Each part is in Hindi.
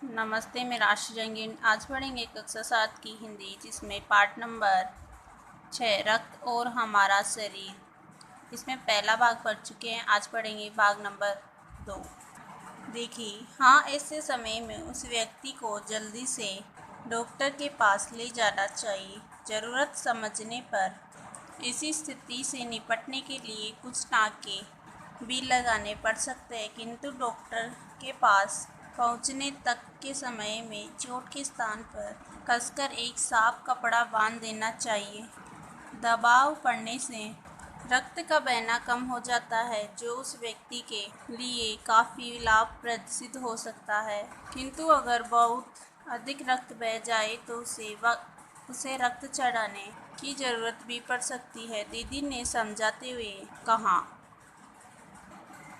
नमस्ते, मैं राशि रंगीन। आज पढ़ेंगे कक्षा 7 की हिंदी, जिसमें पाठ नंबर 6 रक्त और हमारा शरीर। इसमें पहला भाग पढ़ चुके हैं, आज पढ़ेंगे भाग नंबर 2। देखिए, हाँ, ऐसे समय में उस व्यक्ति को जल्दी से डॉक्टर के पास ले जाना चाहिए। ज़रूरत समझने पर इसी स्थिति से निपटने के लिए कुछ टाँके भी लगाने पड़ सकते हैं, किंतु डॉक्टर के पास पहुंचने तक के समय में चोट के स्थान पर कसकर एक साफ कपड़ा बांध देना चाहिए। दबाव पड़ने से रक्त का बहना कम हो जाता है, जो उस व्यक्ति के लिए काफ़ी लाभप्रद सिद्ध हो सकता है। किंतु अगर बहुत अधिक रक्त बह जाए तो उसे रक्त चढ़ाने की ज़रूरत भी पड़ सकती है, दीदी ने समझाते हुए कहा।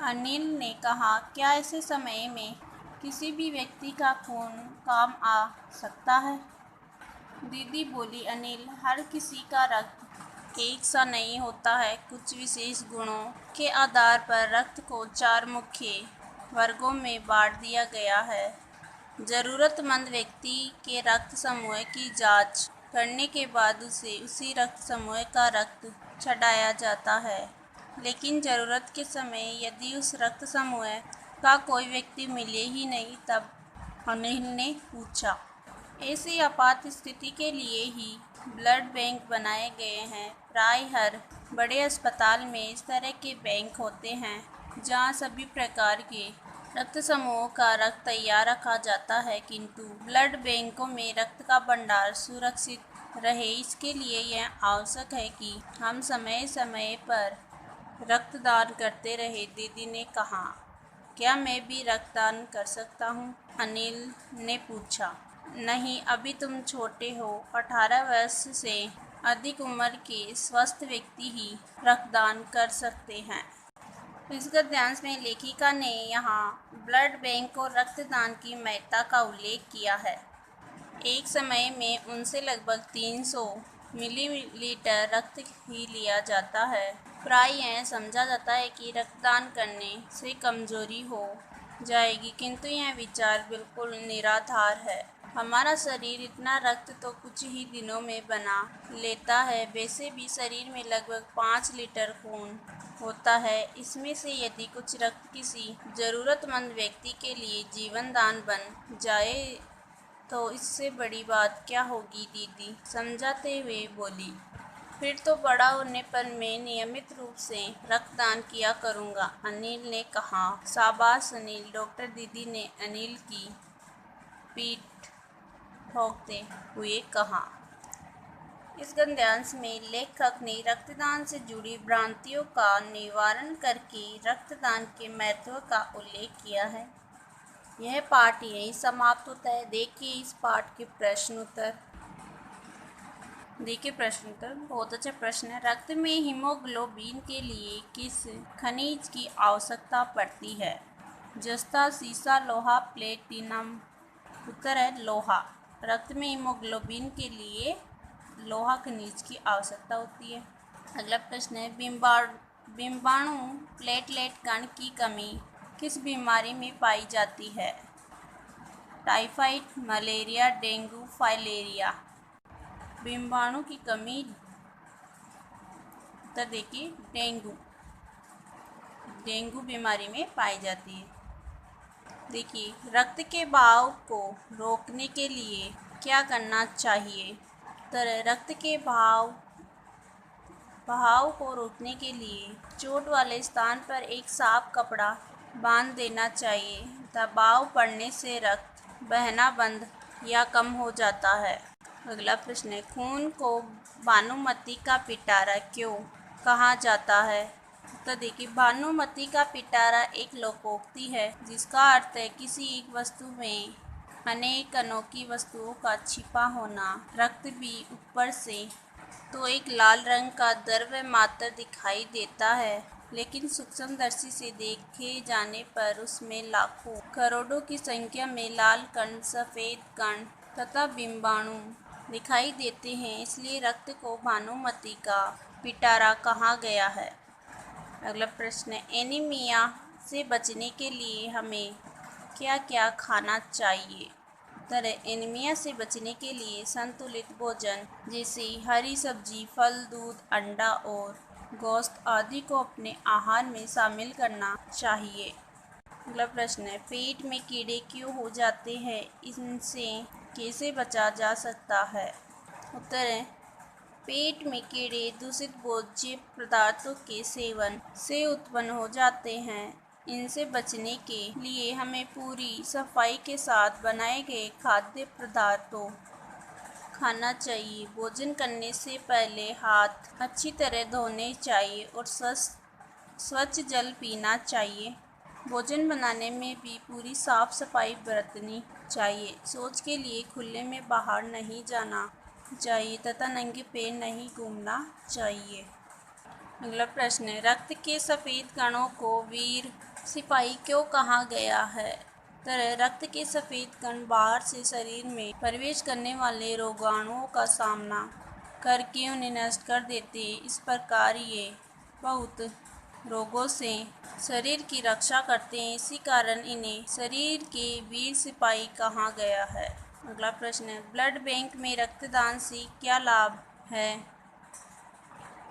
अनिल ने कहा, क्या ऐसे समय में किसी भी व्यक्ति का खून काम आ सकता है? दीदी बोली, अनिल, हर किसी का रक्त एक सा नहीं होता है। कुछ विशेष गुणों के आधार पर रक्त को 4 मुख्य वर्गों में बांट दिया गया है। ज़रूरतमंद व्यक्ति के रक्त समूह की जांच करने के बाद उसे उसी रक्त समूह का रक्त चढ़ाया जाता है। लेकिन ज़रूरत के समय यदि उस रक्त समूह का कोई व्यक्ति मिले ही नहीं, तब अनिल ने पूछा। ऐसी आपात स्थिति के लिए ही ब्लड बैंक बनाए गए हैं। प्राय हर बड़े अस्पताल में इस तरह के बैंक होते हैं, जहां सभी प्रकार के रक्त समूहों का रक्त तैयार रखा जाता है। किंतु ब्लड बैंकों में रक्त का भंडार सुरक्षित रहे, इसके लिए यह आवश्यक है कि हम समय समय पर रक्तदान करते रहे, दीदी ने कहा। क्या मैं भी रक्तदान कर सकता हूँ? अनिल ने पूछा। नहीं, अभी तुम छोटे हो। 18 वर्ष से अधिक उम्र के स्वस्थ व्यक्ति ही रक्तदान कर सकते हैं। इस गद्यांश में लेखिका ने यहाँ ब्लड बैंक और रक्तदान की महत्ता का उल्लेख किया है। एक समय में उनसे लगभग 300 मिलीलीटर रक्त ही लिया जाता है। प्राय यह समझा जाता है कि रक्तदान करने से कमजोरी हो जाएगी, किंतु यह विचार बिल्कुल निराधार है। हमारा शरीर इतना रक्त तो कुछ ही दिनों में बना लेता है। वैसे भी शरीर में लगभग 5 लीटर खून होता है। इसमें से यदि कुछ रक्त किसी ज़रूरतमंद व्यक्ति के लिए जीवन दान बन जाए तो इससे बड़ी बात क्या होगी, दीदी समझाते हुए बोली। फिर तो बड़ा होने पर मैं नियमित रूप से रक्तदान किया करूँगा, अनिल ने कहा। शाबाश अनिल, डॉक्टर दीदी ने अनिल की पीठ ठोकते हुए कहा। इस गद्यांश में लेखक ने रक्तदान से जुड़ी भ्रांतियों का निवारण करके रक्तदान के महत्व का उल्लेख किया है। यह पाठ यहीं समाप्त होता है। देखिए इस पाठ के प्रश्न उत्तर। बहुत अच्छा प्रश्न है। रक्त में हीमोग्लोबिन के लिए किस खनिज की आवश्यकता पड़ती है? जस्ता, सीसा, लोहा, प्लेटिनम। उत्तर है लोहा। रक्त में हीमोग्लोबिन के लिए लोहा खनिज की आवश्यकता होती है। अगला प्रश्न है, बिंबाणु प्लेटलेट कण की कमी किस बीमारी में पाई जाती है? Typhoid, malaria, dengue, filaria. बिंबाणु की कमी, तो देखिए डेंगू बीमारी में पाई जाती है। देखिए, रक्त के बहाव को रोकने के लिए क्या करना चाहिए? तो रक्त के बहाव को रोकने के लिए चोट वाले स्थान पर एक साफ कपड़ा बांध देना चाहिए। दबाव पड़ने से रक्त बहना बंद या कम हो जाता है। अगला प्रश्न है, खून को भानुमति का पिटारा क्यों कहा जाता है? तो देखिए, भानुमति का पिटारा एक लोकोक्ति है, जिसका अर्थ है किसी एक वस्तु में अनेक अनोखी वस्तुओं का छिपा होना। रक्त भी ऊपर से तो एक लाल रंग का द्रव्य मात्र दिखाई देता है, लेकिन सूक्ष्मदर्शी से देखे जाने पर उसमें लाखों करोड़ों की संख्या में लाल कण, सफ़ेद कण तथा बिंबाणु दिखाई देते हैं। इसलिए रक्त को भानुमति का पिटारा कहा गया है। अगला प्रश्न है, एनीमिया से बचने के लिए हमें क्या क्या खाना चाहिए? उत्तर है एनीमिया से बचने के लिए संतुलित भोजन जैसे हरी सब्जी, फल, दूध, अंडा और गोश्त आदि को अपने आहार में शामिल करना चाहिए। अगला प्रश्न है पेट में कीड़े क्यों हो जाते हैं, इनसे कैसे बचा जा सकता है? उत्तर है पेट में कीड़े दूषित भोज्य पदार्थों के सेवन से उत्पन्न हो जाते हैं। इनसे बचने के लिए हमें पूरी सफाई के साथ बनाए गए खाद्य पदार्थों खाना चाहिए। भोजन करने से पहले हाथ अच्छी तरह धोने चाहिए और स्वच्छ जल पीना चाहिए। भोजन बनाने में भी पूरी साफ सफाई बरतनी चाहिए। शौच के लिए खुले में बाहर नहीं जाना चाहिए तथा नंगे पैर नहीं घूमना चाहिए। अगला प्रश्न है रक्त के सफ़ेद कणों को वीर सिपाही क्यों कहा गया है? उत्तर है रक्त के सफ़ेद कण बाहर से शरीर में प्रवेश करने वाले रोगाणुओं का सामना करके उन्हें नष्ट कर देते हैं। इस प्रकार ये बहुत रोगों से शरीर की रक्षा करते हैं। इसी कारण इन्हें शरीर के वीर सिपाही कहा गया है। अगला प्रश्न है ब्लड बैंक में रक्तदान से क्या लाभ है?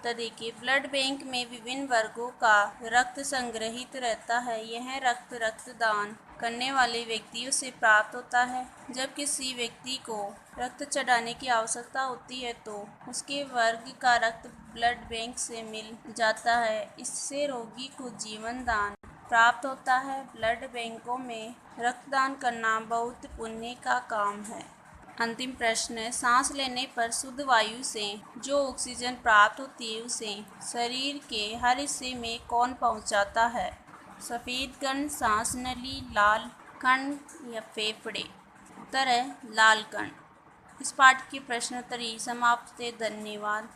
तो देखिए ब्लड बैंक में विभिन्न वर्गों का रक्त संग्रहित रहता है। यह रक्तदान करने वाले व्यक्तियों से प्राप्त होता है। जब किसी व्यक्ति को रक्त चढ़ाने की आवश्यकता होती है तो उसके वर्ग का रक्त ब्लड बैंक से मिल जाता है। इससे रोगी को जीवन दान प्राप्त होता है। ब्लड बैंकों में रक्तदान करना बहुत पुण्य का काम है। अंतिम प्रश्न है सांस लेने पर शुद्ध वायु से जो ऑक्सीजन प्राप्त होती है उसे शरीर के हर हिस्से में कौन पहुंचाता है? सफ़ेद कण, सांस नली, लाल कण या फेफड़े? उत्तर है लाल कण। इस पाठ की प्रश्नोत्तरी समाप्त है। धन्यवाद।